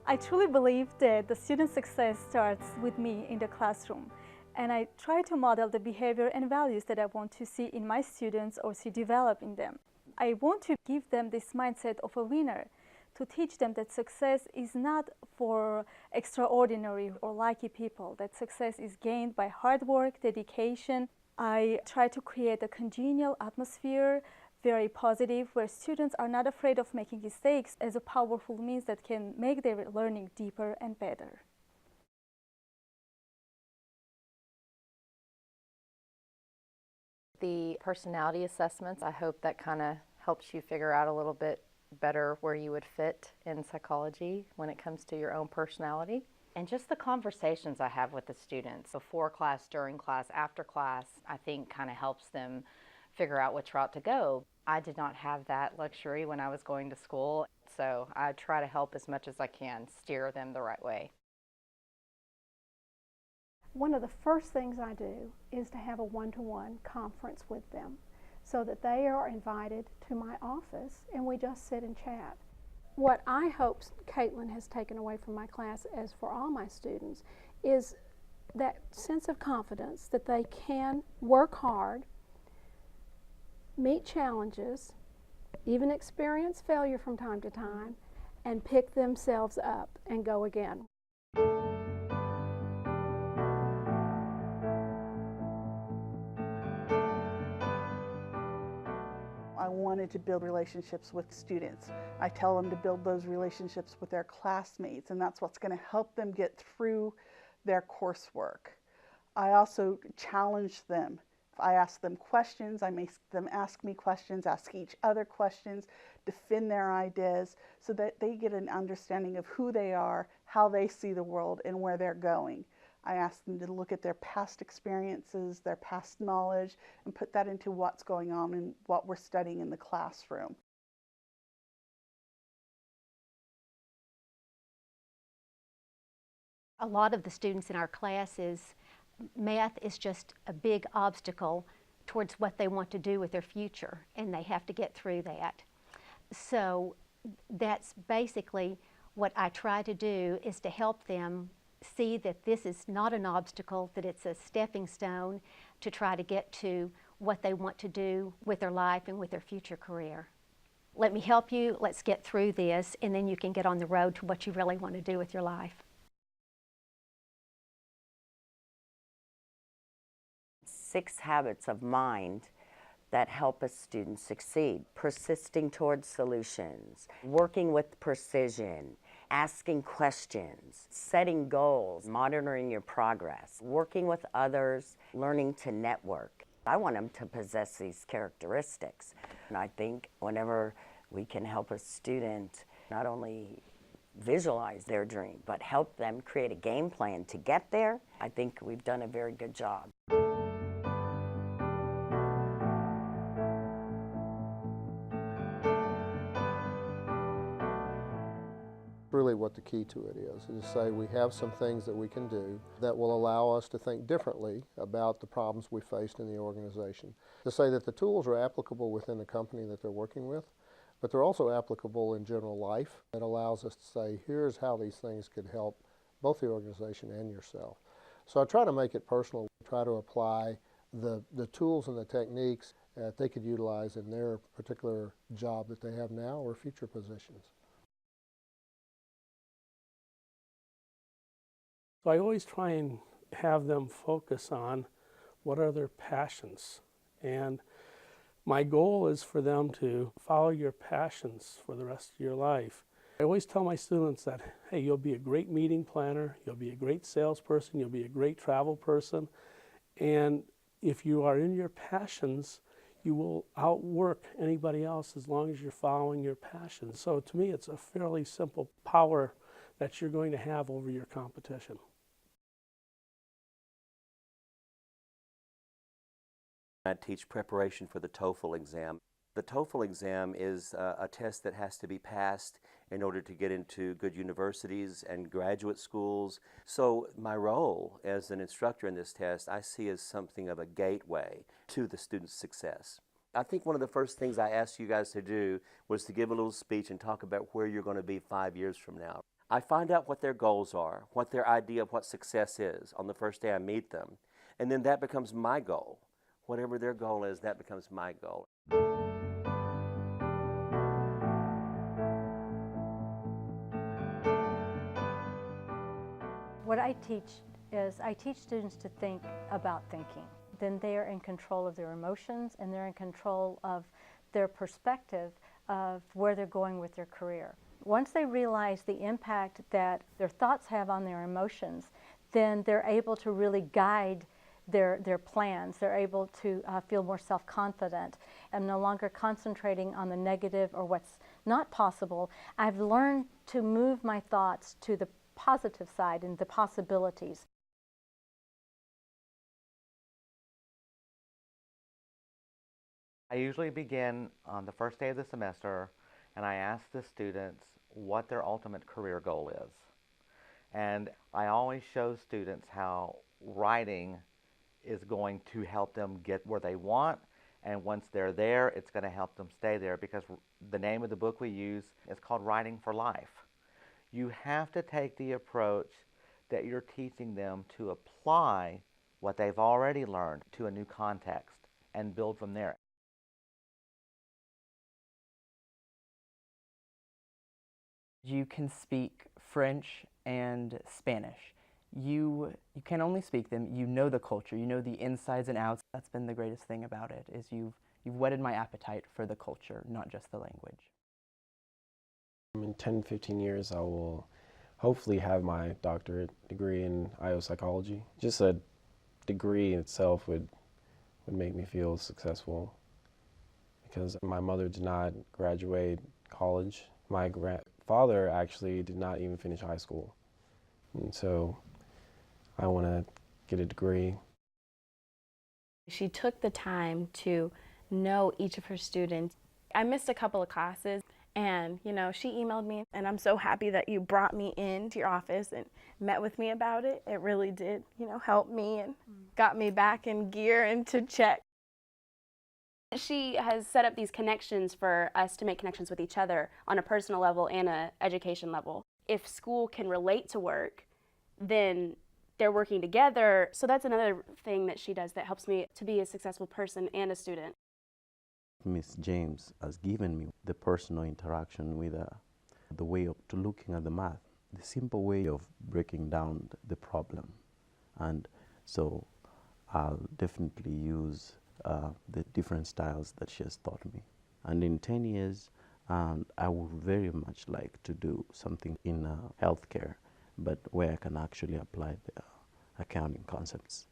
I truly believe that the student success starts with me in the classroom, and I try to model the behavior and values that I want to see in my students or see develop in them. I want to give them this mindset of a winner, to teach them that success is not for extraordinary or lucky people, that success is gained by hard work, dedication. I try to create a congenial atmosphere, very positive, where students are not afraid of making mistakes as a powerful means that can make their learning deeper and better. The personality assessments, I hope that kind of helps you figure out a little bit better where you would fit in psychology when it comes to your own personality. And just the conversations I have with the students before class, during class, after class, I think kind of helps them figure out which route to go. I did not have that luxury when I was going to school, so I try to help as much as I can steer them the right way. One of the first things I do is to have a one-to-one conference with them so that they are invited to my office and we just sit and chat. What I hope Caitlin has taken away from my class, as for all my students, is that sense of confidence that they can work hard, meet challenges, even experience failure from time to time, and pick themselves up and go again. I wanted to build relationships with students. I tell them to build those relationships with their classmates, and that's what's going to help them get through their coursework. I also challenge them. I ask them questions, I make them ask me questions, ask each other questions, defend their ideas so that they get an understanding of who they are, how they see the world, and where they're going. I ask them to look at their past experiences, their past knowledge, and put that into what's going on and what we're studying in the classroom. A lot of the students in our classes, math is just a big obstacle towards what they want to do with their future, and they have to get through that. So that's basically what I try to do, is to help them see that this is not an obstacle, that it's a stepping stone to try to get to what they want to do with their life and with their future career. Let me help you, let's get through this, and then you can get on the road to what you really want to do with your life. 6 habits of mind that help a student succeed: persisting towards solutions, working with precision, asking questions, setting goals, monitoring your progress, working with others, learning to network. I want them to possess these characteristics. And I think whenever we can help a student not only visualize their dream, but help them create a game plan to get there, I think we've done a very good job. Really what the key to it is to say we have some things that we can do that will allow us to think differently about the problems we faced in the organization. To say that the tools are applicable within the company that they're working with, but they're also applicable in general life. It allows us to say, here's how these things could help both the organization and yourself. So I try to make it personal, try to apply the tools and the techniques that they could utilize in their particular job that they have now or future positions. So I always try and have them focus on what are their passions. And my goal is for them to follow your passions for the rest of your life. I always tell my students that, hey, you'll be a great meeting planner, you'll be a great salesperson, you'll be a great travel person. And if you are in your passions, you will outwork anybody else as long as you're following your passions. So to me, it's a fairly simple power that you're going to have over your competition. I teach preparation for the TOEFL exam. The TOEFL exam is a test that has to be passed in order to get into good universities and graduate schools. So my role as an instructor in this test, I see as something of a gateway to the student's success. I think one of the first things I asked you guys to do was to give a little speech and talk about where you're going to be 5 years from now. I find out what their goals are, what their idea of what success is on the first day I meet them, and then that becomes my goal. Whatever their goal is, that becomes my goal. What I teach is I teach students to think about thinking. Then they are in control of their emotions and they're in control of their perspective of where they're going with their career. Once they realize the impact that their thoughts have on their emotions, then they're able to really guide their plans. They're able to feel more self-confident and no longer concentrating on the negative or what's not possible. I've learned to move my thoughts to the positive side and the possibilities. I usually begin on the first day of the semester and I ask the students what their ultimate career goal is. And I always show students how writing is going to help them get where they want, and once they're there, it's going to help them stay there, because the name of the book we use is called Writing for Life. You have to take the approach that you're teaching them to apply what they've already learned to a new context and build from there. You can speak French and Spanish. You can only speak them, you know the culture, you know the insides and outs. That's been the greatest thing about it, is you've whetted my appetite for the culture, not just the language. In 10, 15 years, I will hopefully have my doctorate degree in IO psychology. Just a degree in itself would make me feel successful, because my mother did not graduate college. My father actually did not even finish high school. And so I want to get a degree. She took the time to know each of her students. I missed a couple of classes, and she emailed me, and I'm so happy that you brought me into your office and met with me about it. It really did, help me and got me back in gear and to check. She has set up these connections for us to make connections with each other on a personal level and an education level. If school can relate to work, then they're working together. So that's another thing that she does that helps me to be a successful person and a student. Miss James has given me the personal interaction with the way of looking at the math, the simple way of breaking down the problem. And so I'll definitely use the different styles that she has taught me. And in 10 years, I would very much like to do something in healthcare, but where I can actually apply the accounting concepts.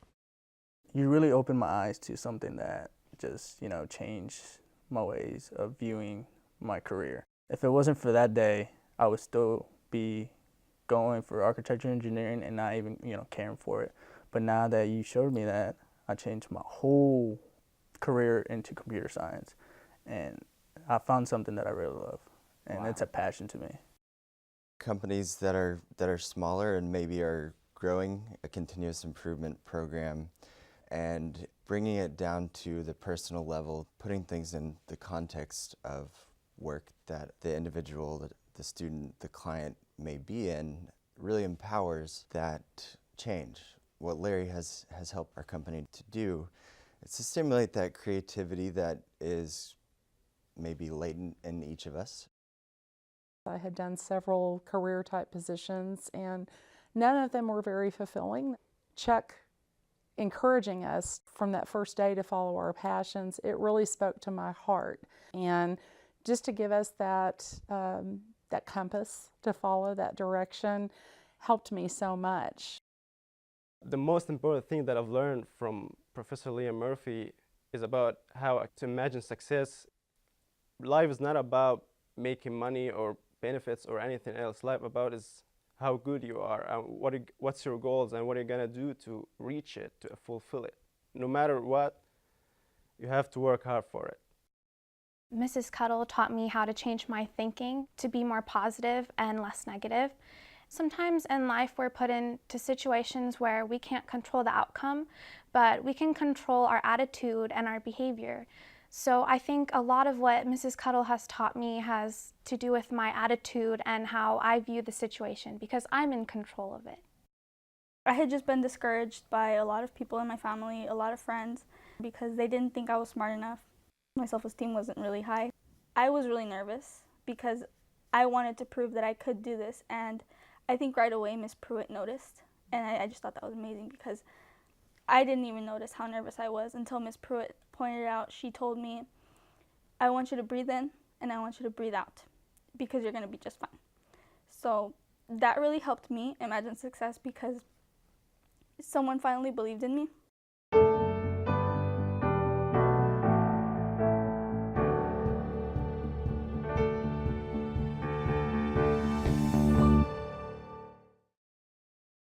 You really opened my eyes to something that just, changed my ways of viewing my career. If it wasn't for that day, I would still be going for architecture and engineering and not even, caring for it. But now that you showed me that, I changed my whole career into computer science, and I found something that I really love, and it's a passion to me. Companies that are smaller and maybe are growing a continuous improvement program and bringing it down to the personal level, putting things in the context of work that the individual, the student, the client may be in, really empowers that change. What Larry has helped our company to do is to stimulate that creativity that is maybe latent in each of us. I had done several career type positions and none of them were very fulfilling. Chuck encouraging us from that first day to follow our passions, it really spoke to my heart. And just to give us that compass to follow, that direction, helped me so much. The most important thing that I've learned from Professor Liam Murphy is about how to imagine success. Life is not about making money or benefits or anything else. Life about is how good you are and what's your goals and what you're gonna do to reach it, to fulfill it. No matter what, you have to work hard for it. Mrs. Cuttle taught me how to change my thinking to be more positive and less negative. Sometimes in life we're put into situations where we can't control the outcome, but we can control our attitude and our behavior. So I think a lot of what Mrs. Cuddle has taught me has to do with my attitude and how I view the situation, because I'm in control of it. I had just been discouraged by a lot of people in my family, a lot of friends, because they didn't think I was smart enough. My self-esteem wasn't really high. I was really nervous because I wanted to prove that I could do this, and I think right away Miss Pruitt noticed, and I just thought that was amazing because I didn't even notice how nervous I was until Miss Pruitt pointed out. She told me, I want you to breathe in and I want you to breathe out because you're going to be just fine. So that really helped me imagine success because someone finally believed in me.